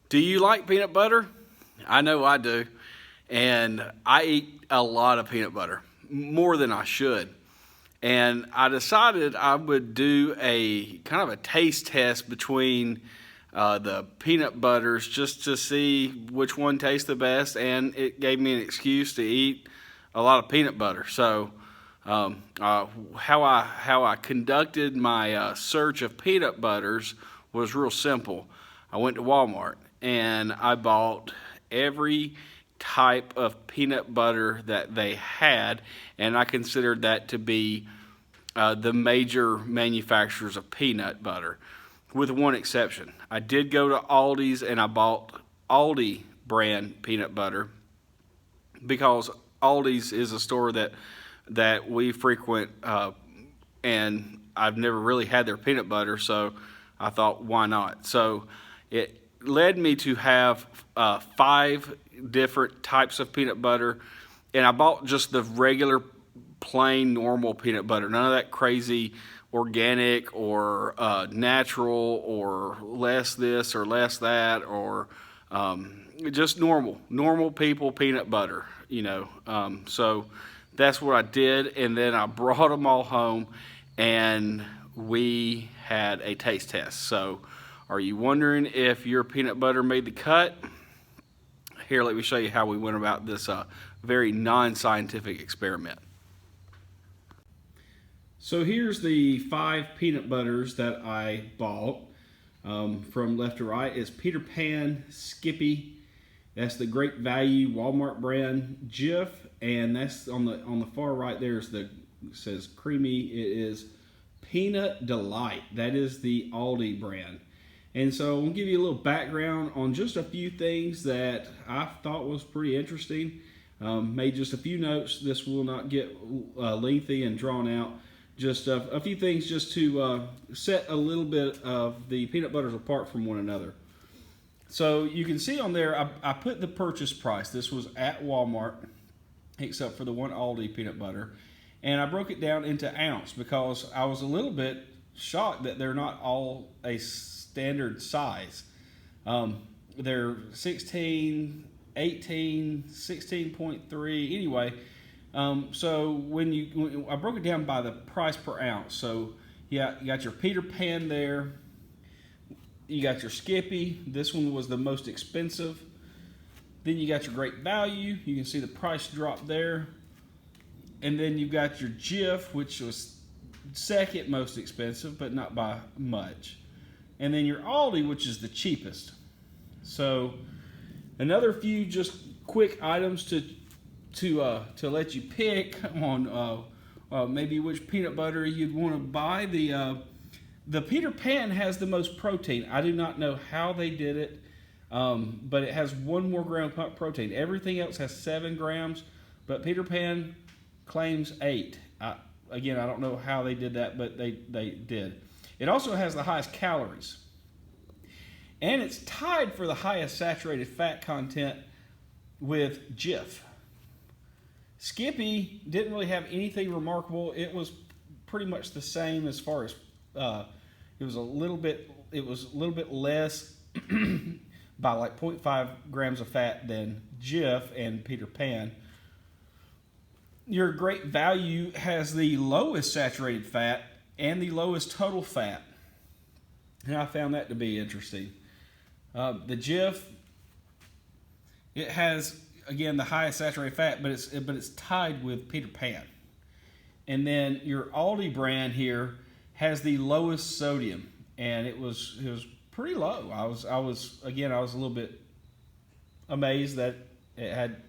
Do you like peanut butter? I know I do. And I eat a lot of peanut butter, more than I should. And I decided I would do a kind of a taste test between the peanut butters just to see which one tastes the best. And it gave me an excuse to eat a lot of peanut butter. So how I conducted my search of peanut butters was real simple. I went to Walmart and I bought every type of peanut butter that they had, and I considered that to be the major manufacturers of peanut butter, with one exception. I did go to Aldi's and I bought Aldi brand peanut butter because Aldi's is a store that we frequent, and I've never really had their peanut butter, so I thought, why not? So it led me to have 5 different types of peanut butter, and I bought just the regular, plain, normal peanut butter. None of that crazy organic or natural or less this or less that, or just normal people peanut butter, So that's what I did, and then I brought them all home, and we had a taste test. So are you wondering if your peanut butter made the cut? Here, let me show you how we went about this very non-scientific experiment. So here's the 5 peanut butters that I bought from left to right. It's Peter Pan, Skippy, that's the Great Value Walmart brand, Jif, and that's on the far right there is it says creamy. It is Peanut Delight. That is the Aldi brand. And so I'm going to give you a little background on just a few things that I thought was pretty interesting. Made just a few notes. This will not get lengthy and drawn out. Just a few things just to set a little bit of the peanut butters apart from one another. So you can see on there, I put the purchase price. This was at Walmart, except for the one Aldi peanut butter. And I broke it down into ounce because I was a little bit shocked that they're not all a standard size. They're 16, 18, 16.3, anyway. So I broke it down by the price per ounce. So yeah, you got your Peter Pan there. You got your Skippy. This one was the most expensive. Then you got your Great Value. You can see the price drop there. And then you've got your Jif, which was second most expensive, but not by much. And then your Aldi, which is the cheapest. So another few just quick items to let you pick on maybe which peanut butter you'd want to buy. The Peter Pan has the most protein. I do not know how they did it, but it has 1 more gram of protein. Everything else has 7 grams, but Peter Pan claims 8. Again, I don't know how they did that, but they did. It also has the highest calories. And it's tied for the highest saturated fat content with Jif. Skippy didn't really have anything remarkable. It was pretty much the same as far as it was a little bit less by like 0.5 grams of fat than Jif and Peter Pan. Your Great Value has the lowest saturated fat and the lowest total fat. And I found that to be interesting. The Jif, it has, again, the highest saturated fat, but it's tied with Peter Pan. And then your Aldi brand here has the lowest sodium, and it was pretty low. I was a little bit amazed that it had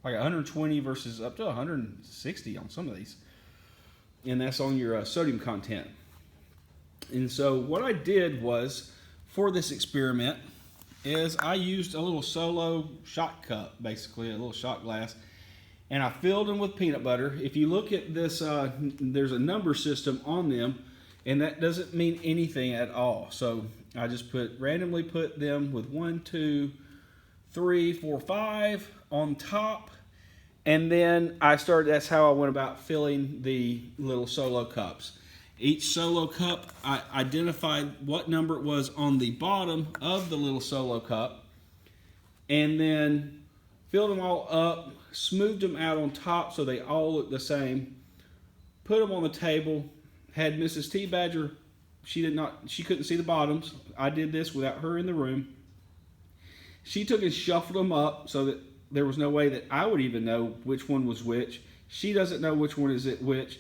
like 120 versus up to 160 on some of these. And that's on your sodium content. And so what I did was, for this experiment, is I used a little Solo shot cup, basically a little shot glass, and I filled them with peanut butter. If you look at this, there's a number system on them, and that doesn't mean anything at all. So I just randomly put them with 1, 2, 3, 4, 5 on top. And then that's how I went about filling the little Solo cups. Each solo cup, I identified what number it was on the bottom of the little solo cup, and then filled them all up, smoothed them out on top so they all looked the same, put them on the table, had Mrs. T. Badger, she couldn't see the bottoms. I did this without her in the room. She took and shuffled them up so that there was no way that I would even know which one was which. She doesn't know which one is which.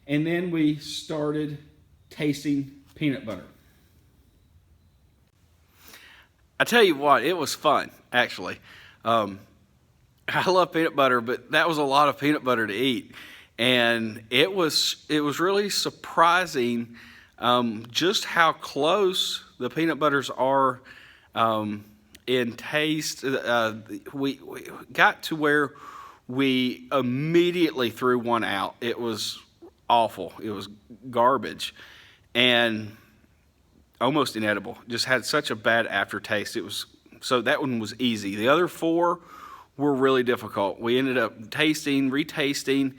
And then we started tasting peanut butter. I tell you what, it was fun, actually. I love peanut butter, but that was a lot of peanut butter to eat. And it was really surprising just how close the peanut butters are in taste. We got to where we immediately threw one out. It was awful. It was garbage and almost inedible. Just had such a bad aftertaste. So that one was easy. The other four were really difficult. We ended up retasting.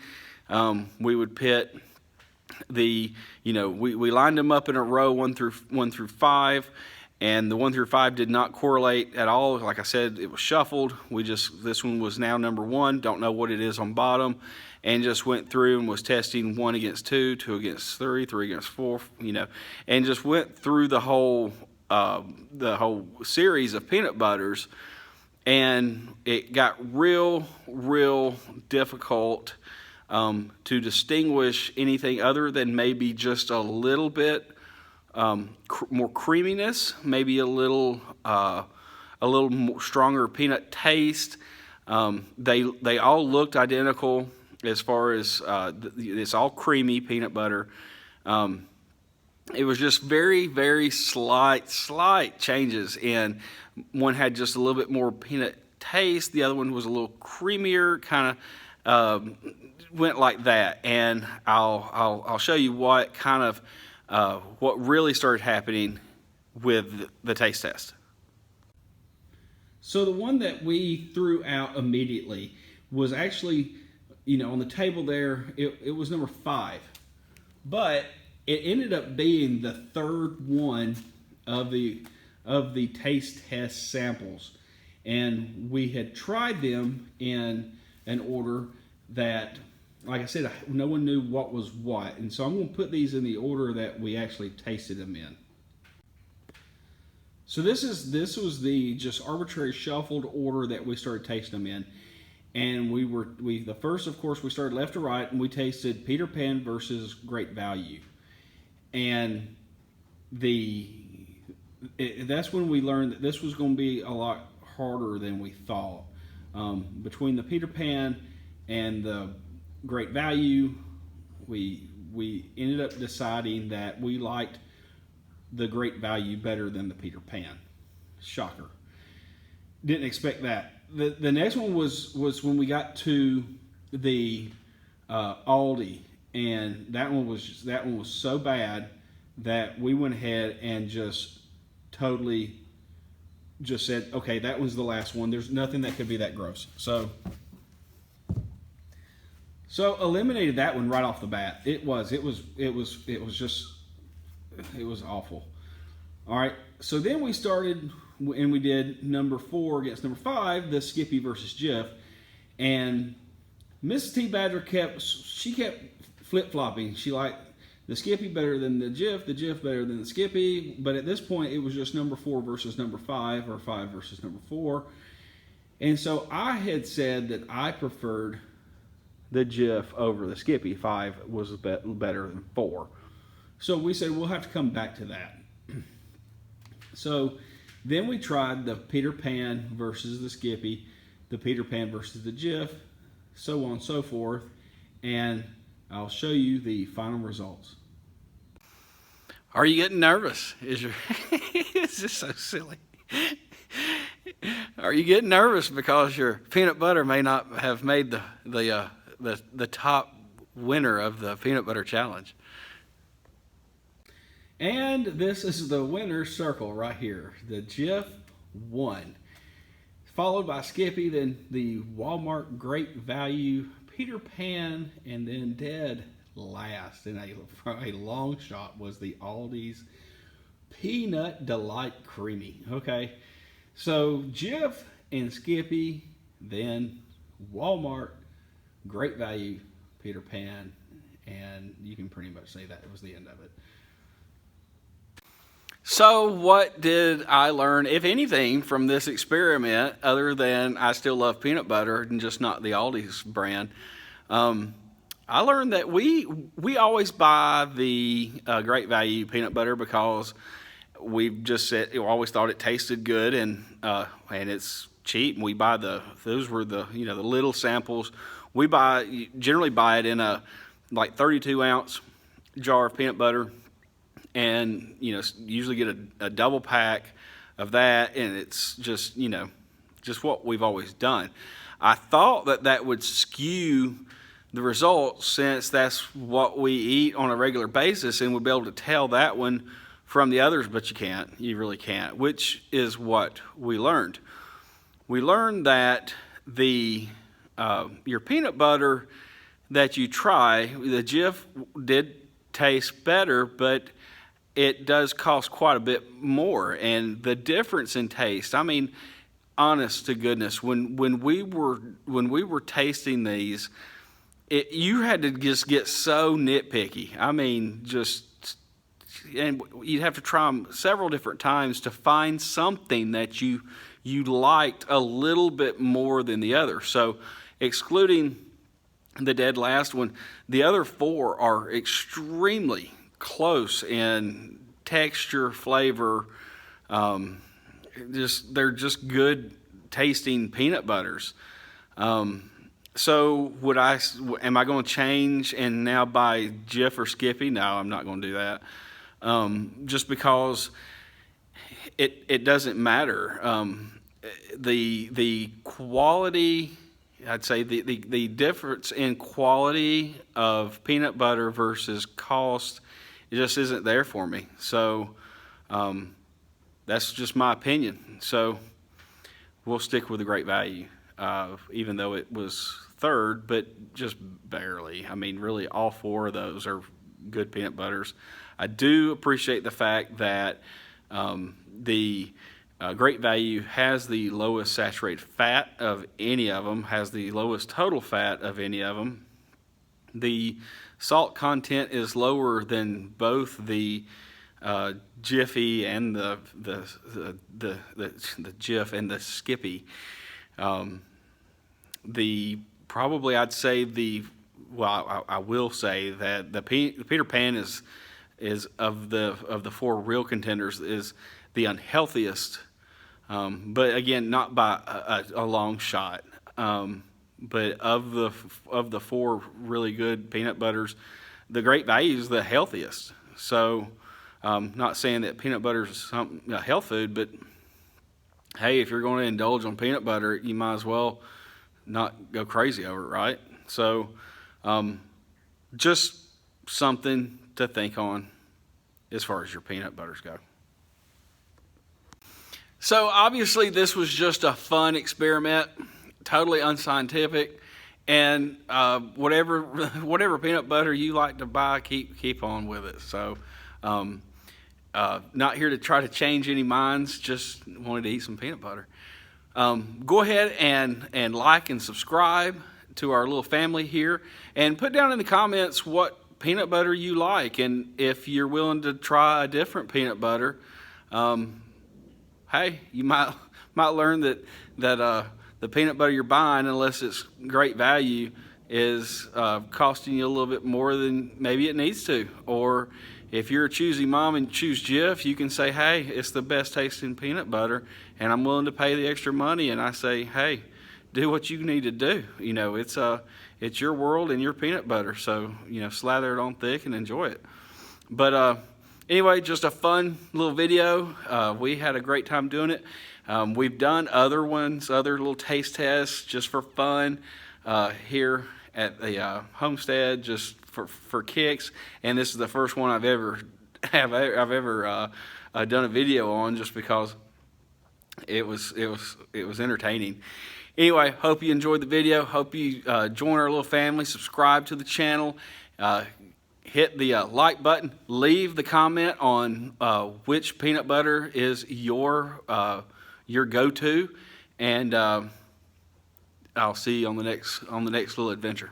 We would pit we lined them up in a row, one through five, and the 1 through 5 did not correlate at all. Like I said, it was shuffled. This one was now number 1. Don't know what it is on bottom, and just went through and was testing 1 against 2, 2 against 3, 3 against 4, and just went through the whole series of peanut butters, and it got real difficult to distinguish anything other than maybe just a little bit more creaminess, maybe a little more stronger peanut taste. They all looked identical as far as it's all creamy peanut butter. It was just very slight changes, and one had just a little bit more peanut taste. The other one was a little creamier, kind of went like that. And I'll show you what really started happening with the taste test. So the one that we threw out immediately was actually, on the table there, it was number 5. But it ended up being the third one of the taste test samples. And we had tried them in an order that, like I said, no one knew what was what. And so I'm going to put these in the order that we actually tasted them in. So this was the just arbitrary shuffled order that we started tasting them in. And the first, of course, we started left to right, and we tasted Peter Pan versus Great Value. And that's when we learned that this was going to be a lot harder than we thought. Between the Peter Pan and the Great Value, we ended up deciding that we liked the Great Value better than the Peter Pan. Shocker. Didn't expect that. The next one was when we got to the Aldi, and that one was so bad that we went ahead and just totally just said, okay, that was the last one. There's nothing that could be that gross. So eliminated that one right off the bat. It was awful. All right. So then we started and we did number 4 against number 5, the Skippy versus Jif, and Mrs. T. Badger kept flip-flopping. She liked the Skippy better than the Jif better than the Skippy, but at this point it was just number 4 versus number 5, or 5 versus number 4. And so I had said that I preferred the Jif over the Skippy. 5 was better than 4. So we said we'll have to come back to that. So then we tried the Peter Pan versus the Skippy, the Peter Pan versus the Jif, so on and so forth, and I'll show you the final results. Are you getting nervous? Is this so silly? Are you getting nervous because your peanut butter may not have made the top winner of the peanut butter challenge? And this is the winner's circle right here. The Jif won, followed by Skippy, then the Walmart Great Value, Peter Pan, and then dead last in a long shot was the Aldi's Peanut Delight Creamy. Okay, so Jif and Skippy, then Walmart, Great Value, Peter Pan, and you can pretty much say that was the end of it. So what did I learn, if anything, from this experiment, other than I still love peanut butter and just not the Aldi's brand? I learned that we always buy the Great Value peanut butter because we've just said, always thought it tasted good, and it's cheap. And we buy those were the the little samples. We generally buy it in a like 32-ounce jar of peanut butter, and usually get a double pack of that, and it's just just what we've always done. I thought that would skew the results, since that's what we eat on a regular basis, and we'd be able to tell that one from the others, but you can't. You really can't, which is what we learned. We learned that your peanut butter that you try, the Jif did taste better, but it does cost quite a bit more. And the difference in taste, I mean, honest to goodness, when we were tasting these, you had to just get so nitpicky. I mean, and you'd have to try them several different times to find something that you liked a little bit more than the other. So, excluding the dead last one, the other four are extremely close in texture, flavor. They're just good tasting peanut butters. So am I going to change and now buy Jif or Skippy? No, I'm not going to do that. Just because it doesn't matter. The quality, I'd say the difference in quality of peanut butter versus cost, it just isn't there for me. So that's just my opinion. So we'll stick with the Great Value, even though it was third, but just barely. I mean, really, all four of those are good peanut butters. I do appreciate the fact that the Great Value has the lowest saturated fat of any of them, has the lowest total fat of any of them. The salt content is lower than both the Jiffy and the Jif and the Skippy. I will say that the Peter Pan is of the four real contenders is the unhealthiest, but again, not by a long shot. But of the four really good peanut butters, the Great Value is the healthiest. So, not saying that peanut butter is a health food, but hey, if you're going to indulge on peanut butter, you might as well not go crazy over it, right? So, just something to think on as far as your peanut butters go. So obviously this was just a fun experiment, totally unscientific, and whatever peanut butter you like to buy, keep on with it. So not here to try to change any minds, just wanted to eat some peanut butter. Go ahead and like and subscribe to our little family here, and put down in the comments what peanut butter you like, and if you're willing to try a different peanut butter, hey, you might learn that the peanut butter you're buying, unless it's Great Value, is costing you a little bit more than maybe it needs to. Or if you're a choosy mom and choose Jif, you can say, hey, it's the best tasting peanut butter, and I'm willing to pay the extra money. And I say, hey, do what you need to do. It's your world and your peanut butter, so slather it on thick and enjoy it. But anyway, just a fun little video. We had a great time doing it. We've done other little taste tests just for fun here at the homestead, just for kicks. And this is the first one I've ever done a video on, just because it was entertaining. Anyway, hope you enjoyed the video. Hope you join our little family, subscribe to the channel, Hit the like button. Leave the comment on which peanut butter is your go-to, and I'll see you on the next little adventure.